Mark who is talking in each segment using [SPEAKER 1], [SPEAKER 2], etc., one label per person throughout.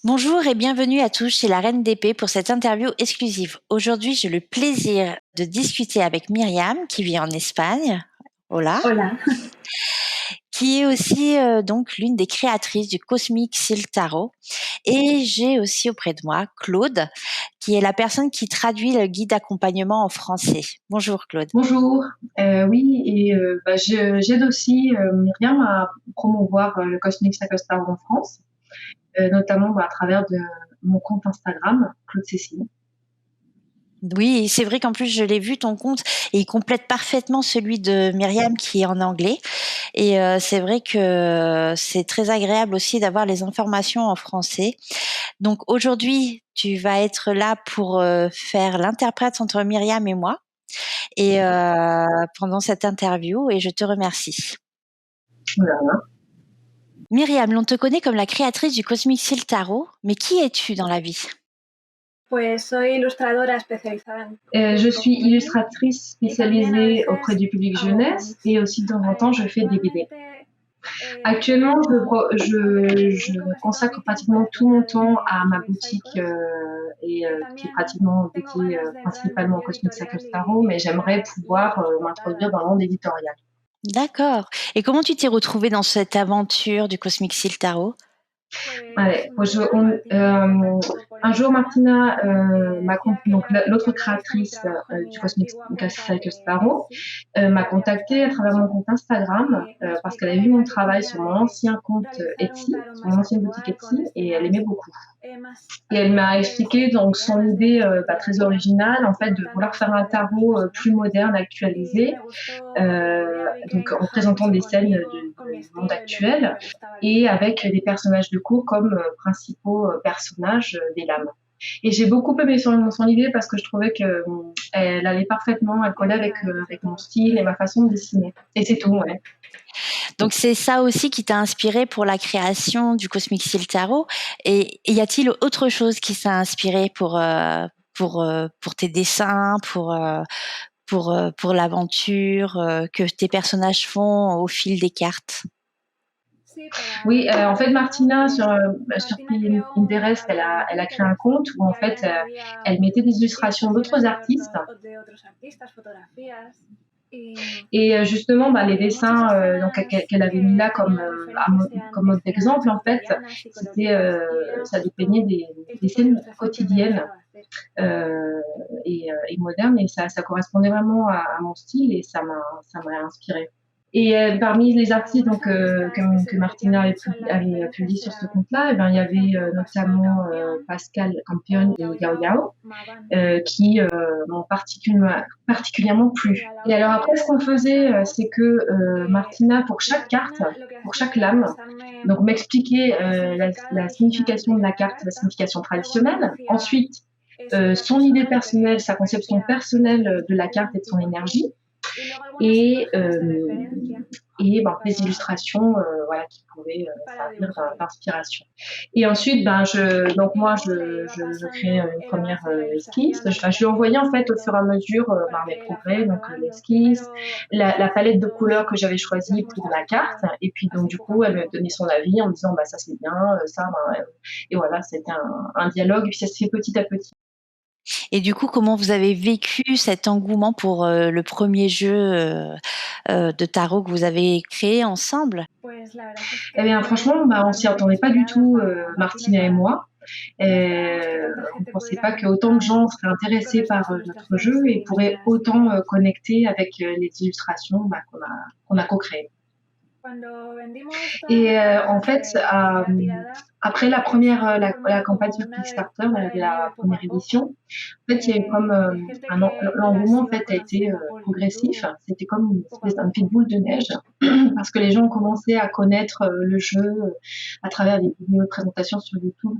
[SPEAKER 1] Bonjour et bienvenue à tous chez la Reine d'Épée pour cette interview exclusive. Aujourd'hui, j'ai le plaisir de discuter avec Myriam qui vit en Espagne. Hola.
[SPEAKER 2] Hola.
[SPEAKER 1] Qui est aussi donc l'une des créatrices du Cosmic Seal Tarot. Et j'ai aussi auprès de moi Claude, qui est la personne qui traduit le guide d'accompagnement en français. Bonjour Claude.
[SPEAKER 2] Bonjour. Oui, et j'aide aussi Myriam à promouvoir le Cosmic Cycle Tarot en France, notamment à travers de mon compte Instagram, Claude Cécile.
[SPEAKER 1] Oui, c'est vrai qu'en plus je l'ai vu ton compte et il complète parfaitement celui de Myriam qui est en anglais. Et c'est vrai que c'est très agréable aussi d'avoir les informations en français. Donc aujourd'hui, tu vas être là pour faire l'interprète entre Myriam et moi et pendant cette interview et je te remercie.
[SPEAKER 2] Voilà.
[SPEAKER 1] Myriam, l'on te connaît comme la créatrice du Cosmic Seal Tarot, mais qui es-tu dans la vie?
[SPEAKER 2] Je suis illustratrice spécialisée auprès du public jeunesse et aussi de temps en temps je fais des BD. Actuellement, je consacre pratiquement tout mon temps à ma boutique qui est pratiquement dédiée principalement au Cosmic Cycle Tarot, mais j'aimerais pouvoir m'introduire dans le monde éditorial.
[SPEAKER 1] D'accord. Et comment tu t'es retrouvée dans cette aventure du Cosmic Seal Tarot?
[SPEAKER 2] Ouais, un jour, Martina, donc l'autre créatrice du Cosmic Cycle Tarot, m'a contactée à travers mon compte Instagram parce qu'elle a vu mon travail sur mon ancien compte Etsy, sur mon ancienne boutique Etsy, et elle aimait beaucoup. Et elle m'a expliqué donc son idée très originale, en fait, de vouloir faire un tarot plus moderne, actualisé, donc en présentant des scènes du monde actuel et avec des personnages de cours comme principaux personnages des lames. Et j'ai beaucoup aimé son idée parce que je trouvais qu'elle allait parfaitement, elle collait avec mon style et ma façon de dessiner. Et c'est tout, ouais.
[SPEAKER 1] Donc c'est ça aussi qui t'a inspiré pour la création du Cosmic Seal Tarot. Et y a-t-il autre chose qui t'a inspiré pour tes dessins, pour l'aventure que tes personnages font au fil des cartes?
[SPEAKER 2] Oui, en fait, Martina, sur Pinterest, elle a créé un compte où, en fait, elle mettait des illustrations d'autres artistes. Et justement, les dessins qu'elle avait mis là comme mode d'exemple, en fait, ça dépeignait des scènes quotidiennes et modernes, et ça correspondait vraiment à mon style et ça m'a inspirée. Et parmi les artistes que Martina avait publié sur ce compte-là, il y avait notamment Pascal Campion et Yao Yao qui m'ont particulièrement plu. Et alors après, ce qu'on faisait, c'est que Martina, pour chaque carte, pour chaque lame, donc m'expliquait la signification de la carte, la signification traditionnelle. Ensuite, son idée personnelle, sa conception personnelle de la carte et de son énergie. Et des illustrations qui pouvaient servir d'inspiration. Et ensuite, je crée une première esquisse. Je lui envoyais en fait au fur et à mesure mes progrès, donc l'esquisse, la palette de couleurs que j'avais choisie pour la carte. Et puis donc du coup, elle me donnait son avis en me disant ça c'est bien, et voilà, c'était un dialogue. Et puis ça se fait petit à petit.
[SPEAKER 1] Et du coup, comment vous avez vécu cet engouement pour le premier jeu de tarot que vous avez créé ensemble?
[SPEAKER 2] Eh bien, franchement, on s'y attendait pas du tout, Martina et moi. On ne pensait pas qu'autant de gens seraient intéressés par notre jeu et pourraient autant connecter avec les illustrations qu'on a co-créées. Et en fait, après la campagne sur Kickstarter, la première édition, en fait, il y a eu comme l'engouement en fait a été progressif. C'était comme une espèce d'un petite boule de neige parce que les gens ont commencé à connaître le jeu à travers des vidéos de présentation sur YouTube.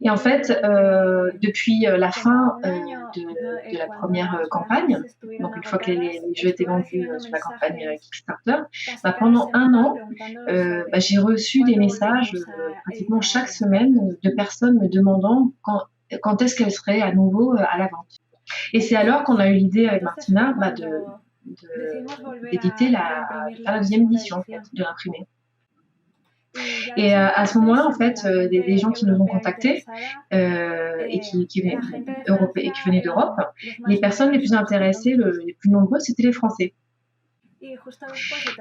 [SPEAKER 2] Et en fait, depuis la fin de la première campagne, donc une fois que les jeux étaient vendus sur la campagne Kickstarter, pendant un an, j'ai reçu des messages pratiquement chaque semaine de personnes me demandant quand est-ce qu'elle serait à nouveau à la vente. Et c'est alors qu'on a eu l'idée avec Martina d'éditer de faire la deuxième édition, en fait, de l'imprimer. Et à ce moment-là, en fait, des gens qui nous ont contactés et qui venaient d'Europe, les personnes les plus intéressées, les plus nombreuses, c'était les Français.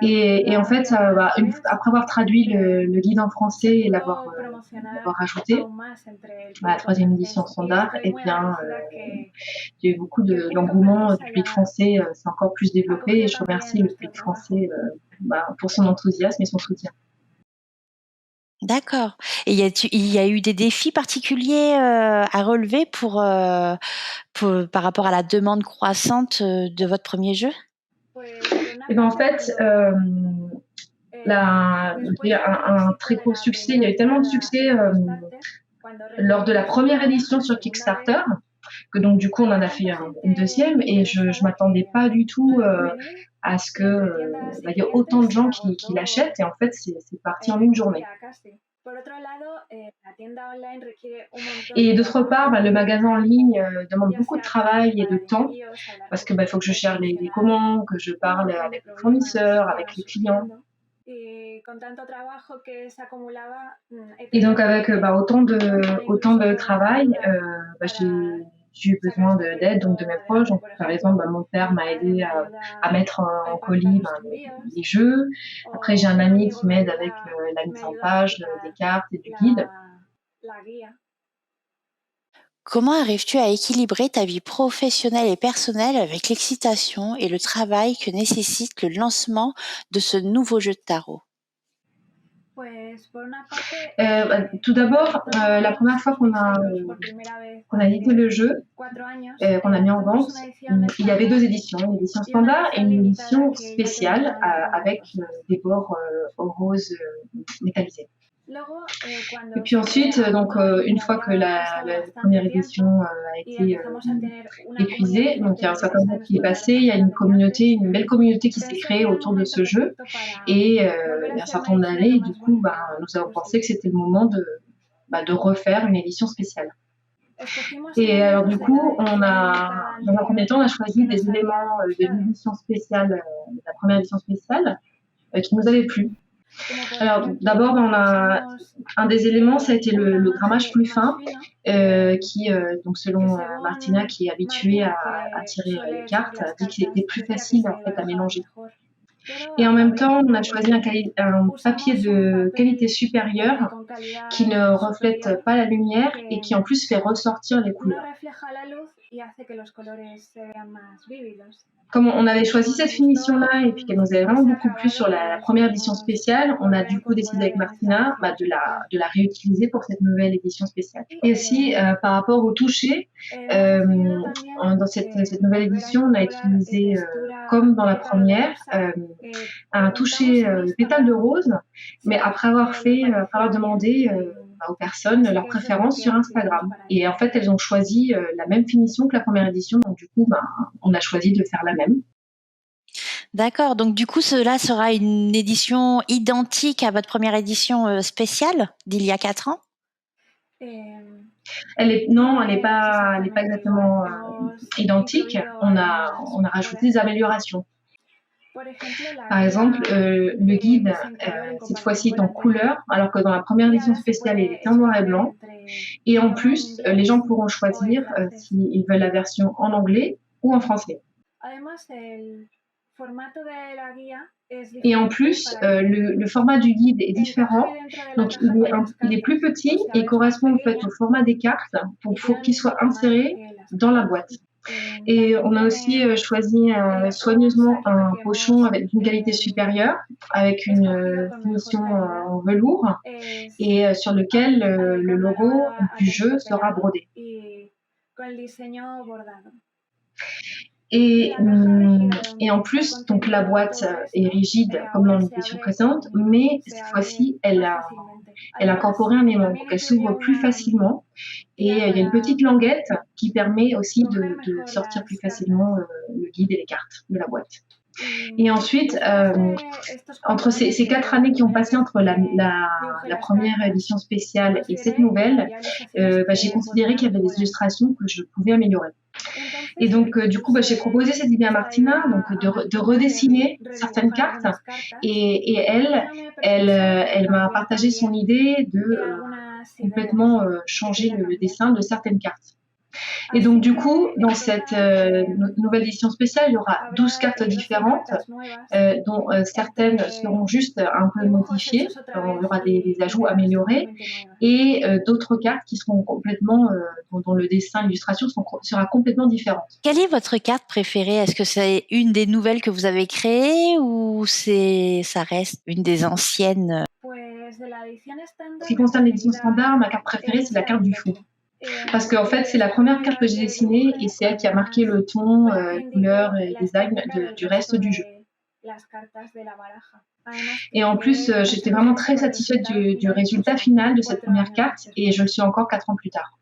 [SPEAKER 2] Et en fait, après avoir traduit le guide en français et l'avoir rajouté à la troisième édition standard, eh bien, il y a eu beaucoup d'engouement du public français, c'est encore plus développé et je remercie le public français pour son enthousiasme et son soutien.
[SPEAKER 1] D'accord. Et il y a eu des défis particuliers à relever par rapport à la demande croissante de votre premier jeu?
[SPEAKER 2] Et ben en fait, il y a un très gros succès. Il y a eu tellement de succès lors de la première édition sur Kickstarter que donc du coup on en a fait une deuxième et je m'attendais pas du tout à ce que y ait autant de gens qui l'achètent et en fait c'est parti en une journée. Et d'autre part, le magasin en ligne demande beaucoup de travail et de temps parce que il faut que je gère les commandes, que je parle avec les fournisseurs, avec les clients. Et donc avec autant de travail, j'ai eu besoin d'aide donc de mes proches. Donc par exemple, mon père m'a aidé à mettre en colis les jeux. Après j'ai un ami qui m'aide avec la mise en page des cartes et du guide.
[SPEAKER 1] Comment arrives-tu à équilibrer ta vie professionnelle et personnelle avec l'excitation et le travail que nécessite le lancement de ce nouveau jeu de tarot?
[SPEAKER 2] Tout d'abord, la première fois qu'on a édité le jeu, qu'on a mis en vente, il y avait deux éditions, une édition standard et une édition spéciale avec des bords roses métallisés. Et puis ensuite, donc une fois que la première édition a été épuisée, donc il y a un certain temps qui est passé, il y a une belle communauté qui s'est créée autour de ce jeu et il y a un certain nombre d'années, du coup, nous avons pensé que c'était le moment de refaire une édition spéciale. Et alors du coup, dans un premier temps, on a choisi des éléments de l'édition spéciale, de la première édition spéciale, qui nous avaient plu. Alors d'abord, un des éléments, ça a été le grammage plus fin, qui, donc selon Martina, qui est habituée à tirer les cartes, a dit que c'était plus facile en fait à mélanger. Et en même temps, on a choisi un papier de qualité supérieure qui ne reflète pas la lumière et qui en plus fait ressortir les couleurs. Comme on avait choisi cette finition-là et puis qu'elle nous avait vraiment beaucoup plu sur la première édition spéciale, on a du coup décidé avec Martina de la réutiliser pour cette nouvelle édition spéciale. Et aussi, par rapport au toucher, dans cette nouvelle édition, on a utilisé, comme dans la première, un toucher pétale de rose, mais après avoir demandé aux personnes leur préférence sur Instagram. Et en fait, elles ont choisi la même finition que la première édition, donc du coup, on a choisi de faire la même.
[SPEAKER 1] D'accord, donc du coup, cela sera une édition identique à votre première édition spéciale d'il y a 4 ans?
[SPEAKER 2] Non, elle n'est pas exactement identique. On a rajouté des améliorations. Par exemple, le guide, cette fois-ci, est en couleur, alors que dans la première édition spéciale, il était en noir et blanc. Et en plus, les gens pourront choisir s'ils veulent la version en anglais ou en français. Et en plus, le format du guide est différent. Donc, il est plus petit et correspond en fait au format des cartes pour qu'il soit inséré dans la boîte. Et on a aussi choisi soigneusement un pochon avec une qualité supérieure, avec une finition en velours, et sur lequel le logo du jeu sera brodé. Et en plus, donc la boîte est rigide comme dans l'édition précédente, mais cette fois-ci, elle a incorporé un aimant, donc elle s'ouvre plus facilement. Et il y a une petite languette qui permet aussi de sortir plus facilement le guide et les cartes de la boîte. Et ensuite, entre ces 4 années qui ont passé entre la première édition spéciale et cette nouvelle, j'ai considéré qu'il y avait des illustrations que je pouvais améliorer. Et donc, du coup, j'ai proposé cette idée à Martina, donc de redessiner certaines cartes. Et elle m'a partagé son idée de complètement changer le dessin de certaines cartes. Et donc, du coup, dans cette nouvelle édition spéciale, il y aura 12 cartes différentes, dont certaines seront juste un peu modifiées. Il y aura des ajouts améliorés. Et d'autres cartes qui seront complètement, dont le dessin, l'illustration sera complètement différente.
[SPEAKER 1] Quelle est votre carte préférée? Est-ce que c'est une des nouvelles que vous avez créées ou ça reste une des anciennes?
[SPEAKER 2] En ce qui concerne l'édition standard, ma carte préférée, c'est la carte du fou. Parce qu'en fait, c'est la première carte que j'ai dessinée et c'est elle qui a marqué le ton, couleur et design du reste du jeu. Et en plus, j'étais vraiment très satisfaite du résultat final de cette première carte et je le suis encore 4 ans plus tard.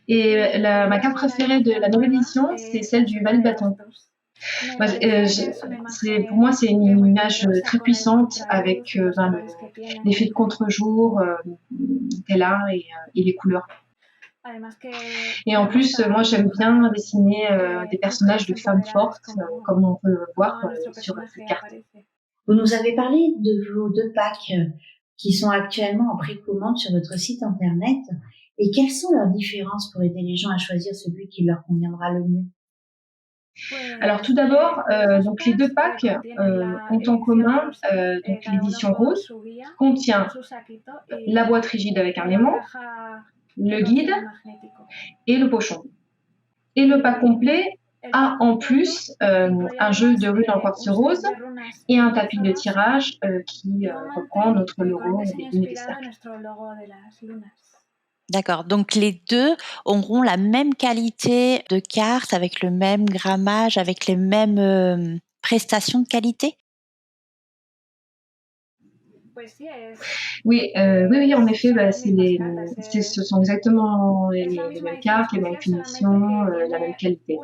[SPEAKER 2] Et ma carte préférée de la nouvelle édition, c'est celle du valet de bâton. Pour moi, c'est une image très puissante avec l'effet de contre-jour qu'elle a et les couleurs. Et en plus, moi, j'aime bien dessiner des personnages de femmes fortes, comme on peut voir sur cette carte.
[SPEAKER 3] Vous nous avez parlé de vos 2 packs qui sont actuellement en précommande sur votre site internet. Et quelles sont leurs différences pour aider les gens à choisir celui qui leur conviendra le mieux?
[SPEAKER 2] Alors tout d'abord, donc les 2 packs ont en commun donc l'édition rose qui contient la boîte rigide avec un aimant, le guide et le pochon. Et le pack complet a en plus un jeu de runes en quartz rose et un tapis de tirage qui reprend notre logo des lunes et des cercles.
[SPEAKER 1] D'accord, donc les 2 auront la même qualité de carte, avec le même grammage, avec les mêmes prestations de qualité?
[SPEAKER 2] Oui, en effet, ce sont exactement les mêmes cartes, les mêmes finitions, la même qualité.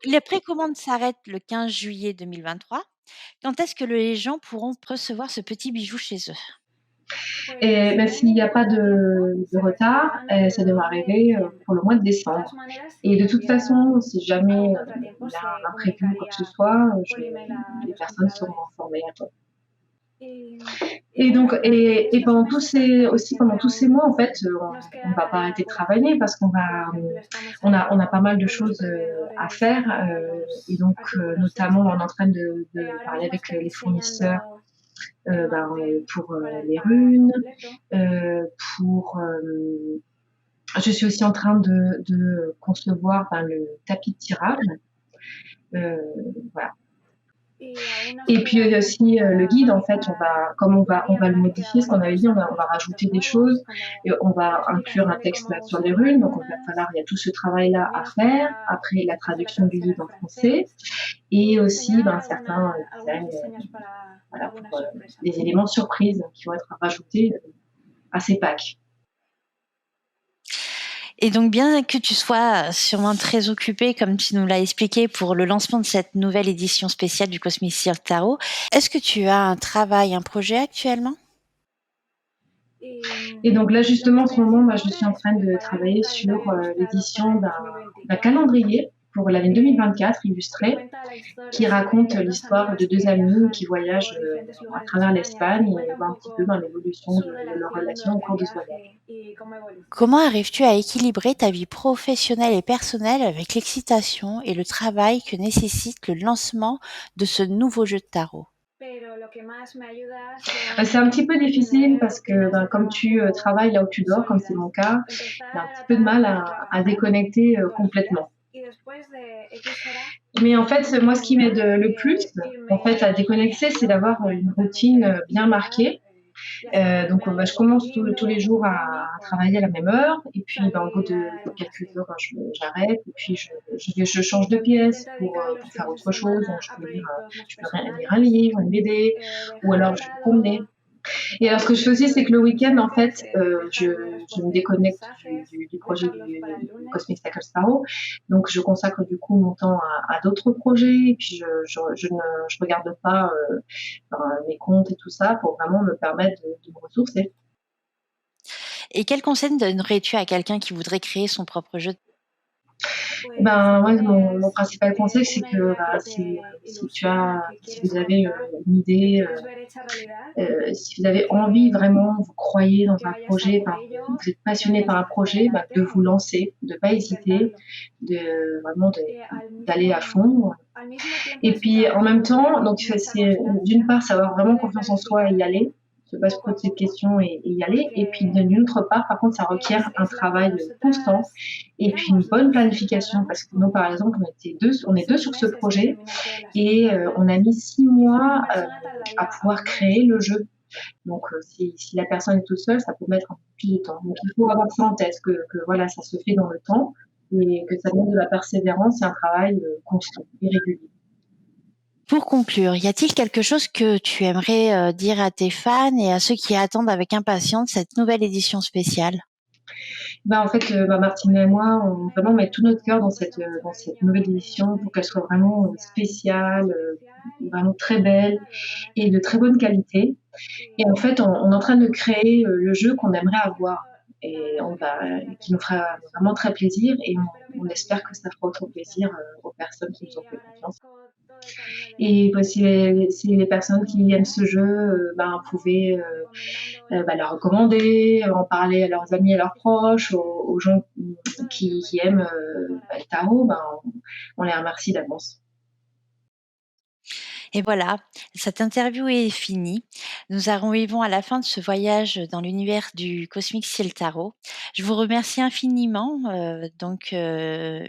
[SPEAKER 1] Les précommandes s'arrêtent le 15 juillet 2023. Quand est-ce que les gens pourront recevoir ce petit bijou chez eux?
[SPEAKER 2] Et même s'il n'y a pas de retard, ça devrait arriver pour le mois de décembre. Et de toute façon, si jamais il y a un imprévu ou quoi que ce soit, les personnes seront informées à temps. Et donc, pendant tous ces mois, en fait, on va pas arrêter de travailler parce on a pas mal de choses à faire. Et donc, notamment, on est en train de parler avec les fournisseurs pour les runes, je suis aussi en train de concevoir le tapis de tirage. Voilà. Et puis il y a aussi le guide, en fait, on va le modifier, ce qu'on avait dit, on va rajouter des choses, et on va inclure un texte là sur les runes, donc il y a tout ce travail-là à faire, après la traduction du guide en français, et aussi certains designs, pour des éléments surprises qui vont être rajoutés à ces packs.
[SPEAKER 1] Et donc, bien que tu sois sûrement très occupée, comme tu nous l'as expliqué, pour le lancement de cette nouvelle édition spéciale du Cosmic Circle Tarot, est-ce que tu as un travail, un projet actuellement?
[SPEAKER 2] Et donc là, justement, en ce moment, je suis en train de travailler sur l'édition d'un calendrier pour l'année 2024 illustré, qui raconte l'histoire de 2 amis qui voyagent à travers l'Espagne et voient un petit peu l'évolution de leur relation au cours de ce voyage.
[SPEAKER 1] Comment arrives-tu à équilibrer ta vie professionnelle et personnelle avec l'excitation et le travail que nécessite le lancement de ce nouveau jeu de tarot?
[SPEAKER 2] C'est un petit peu difficile parce que comme tu travailles là où tu dors, comme c'est mon cas, j'ai un petit peu de mal à déconnecter complètement. Mais en fait, moi, ce qui m'aide le plus, en fait, à déconnecter, c'est d'avoir une routine bien marquée. Donc, je commence tous les jours à travailler à la même heure, et puis au bout de quelques heures, j'arrête, et puis je change de pièce pour faire autre chose. Donc, je peux lire un livre, une BD, ou alors je vais me promener. Et alors, ce que je fais aussi, c'est que le week-end, en fait, je me déconnecte du projet du Cosmic Circle Tarot. Donc, je consacre du coup mon temps à d'autres projets. Et puis, je ne regarde pas mes comptes et tout ça pour vraiment me permettre de me ressourcer.
[SPEAKER 1] Et quel conseil donnerais-tu à quelqu'un qui voudrait créer son propre jeu?
[SPEAKER 2] Ben, moi, mon principal conseil, c'est que bah, si vous avez une idée, si vous avez envie vraiment, vous croyez dans un projet, enfin, vous êtes passionné par un projet, bah, de vous lancer, de pas hésiter, vraiment d'aller à fond. Et puis en même temps, donc c'est d'une part savoir vraiment confiance en soi et y aller, se pas se poser de questions et y aller. Et puis d'une autre part, par contre, ça requiert un travail constant et puis une bonne planification parce que nous, par exemple, on est deux sur ce projet et on a mis 6 mois à pouvoir créer le jeu. Donc, si la personne est toute seule, ça peut mettre un peu plus de temps. Donc, il faut avoir ça en tête, que voilà, ça se fait dans le temps et que ça demande de la persévérance et un travail constant et régulier.
[SPEAKER 1] Pour conclure, y a-t-il quelque chose que tu aimerais dire à tes fans et à ceux qui attendent avec impatience cette nouvelle édition spéciale?
[SPEAKER 2] Bah, en fait, bah, Martine et moi, on vraiment met tout notre cœur dans cette nouvelle édition pour qu'elle soit vraiment spéciale, vraiment très belle et de très bonne qualité. Et en fait, on est en train de créer le jeu qu'on aimerait avoir et qui nous fera vraiment très plaisir et on espère que ça fera autant plaisir aux personnes qui nous ont fait confiance. Et bah, si les personnes qui aiment ce jeu, ben, pouvaient bah, la recommander, en parler à leurs amis, à leurs proches, aux gens qui aiment bah, le tarot, ben, on les remercie d'avance.
[SPEAKER 1] Et voilà, cette interview est finie. Nous arrivons à la fin de ce voyage dans l'univers du Cosmic Ciel Tarot. Je vous remercie infiniment,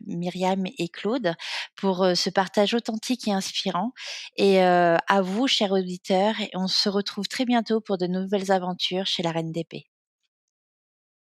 [SPEAKER 1] Myriam et Claude, pour ce partage authentique et inspirant. Et à vous, chers auditeurs, et on se retrouve très bientôt pour de nouvelles aventures chez la Reine d'Épée.